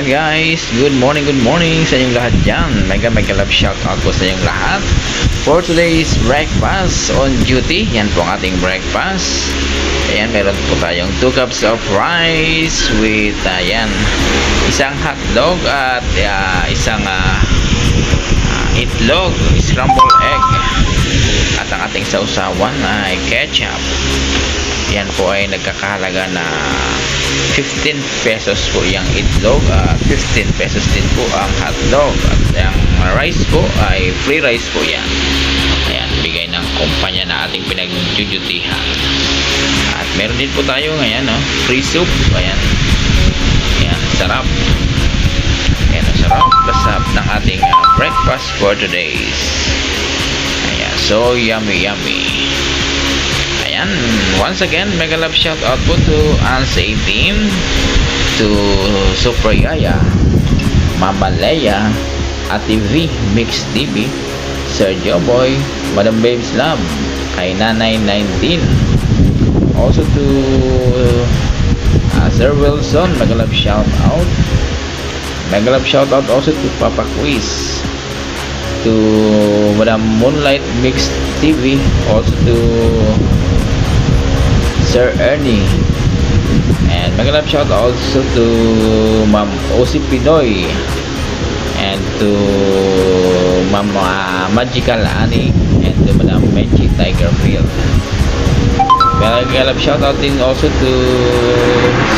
Ayan guys, good morning sa inyong lahat dyan. Mega love shout out po sa inyong lahat. For today's breakfast on duty, yan po ang ating breakfast. Ayan, meron po tayong 2 cups of rice with isang hotdog at isang itlog, scrambled egg. At ang ating sausawan ay ketchup. Yan po ay nagkakahalaga na 15 pesos po yung itlog at 15 pesos din po ang hotdog. At ang rice po ay free rice po yan. Ayan, bigay ng kumpanya na ating pinag-duty-han. At meron din po tayo ngayon, free soup. Ayan, sarap. Ayan, sarap. Basap ng ating breakfast for today's. Ayan, so yummy. Ayan, once again, mega love shout out po to Anse team, to Super Yaya, Mama Leia, Ate V, Mix TV, Sergio Boy, Madam Babes Love, kay Nanay 19, also to Sir Wilson, mega love shout out. Mega love shout out also to Papa Quiz, to Madam Moonlight Mix TV, also to Sir Ernie, and mega love shout also to Ma'am Osi Pinoy, and to Mama Magical Annie, and to Madam Menchi Tigerfield. Mega love shout out din also to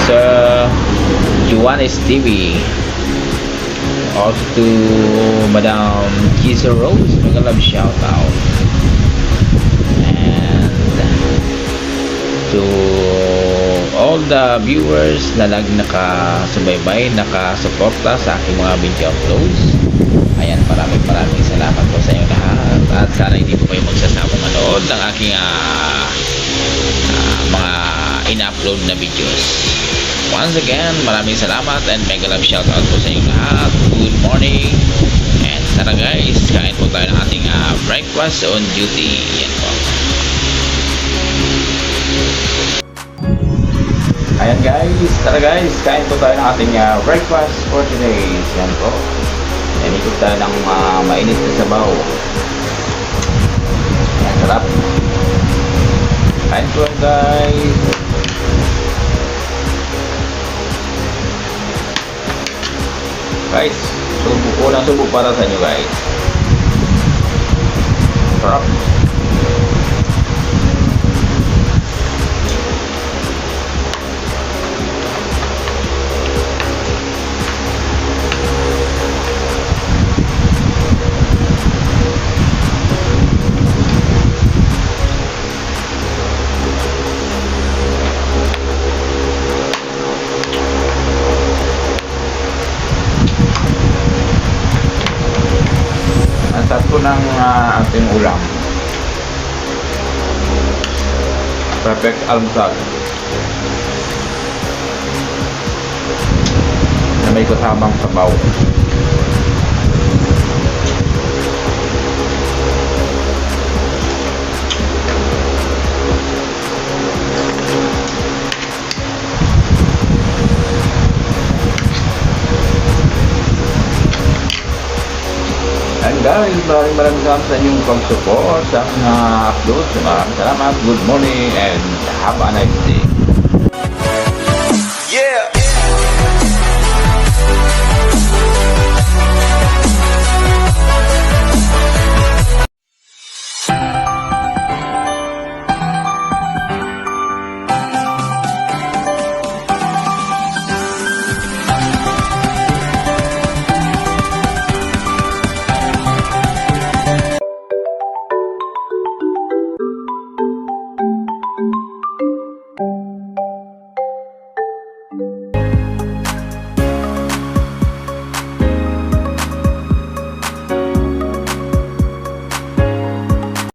Sir Juanes TV, also to Madam Giza Rose, mega love shout out. To all the viewers na lagi nakasubaybay, nakasuporta sa aking mga video uploads. Ayan, maraming salamat po sa inyo lahat. At sana hindi po kayo magsasawang manood ng aking mga in-upload na videos. Once again, maraming salamat and mega love shout out po sa inyo lahat. Good morning. And sana guys, kain po tayo ng ating breakfast on duty. Yan po. Ayan guys, tara guys, kain po tayo ng ating breakfast for today. Yan po. Yan, ikot tayo ng mainit na sabaw. Yan, sarap. Kain po guys. Guys, unang subo para sa inyo guys. Sarap. Tatlo ng ating ulam. Perfect almusal na may kasamang sabaw. And guys, maraming salamat sa inyong pag-support sa aking upload. Maraming salamat. Good morning and have a nice day.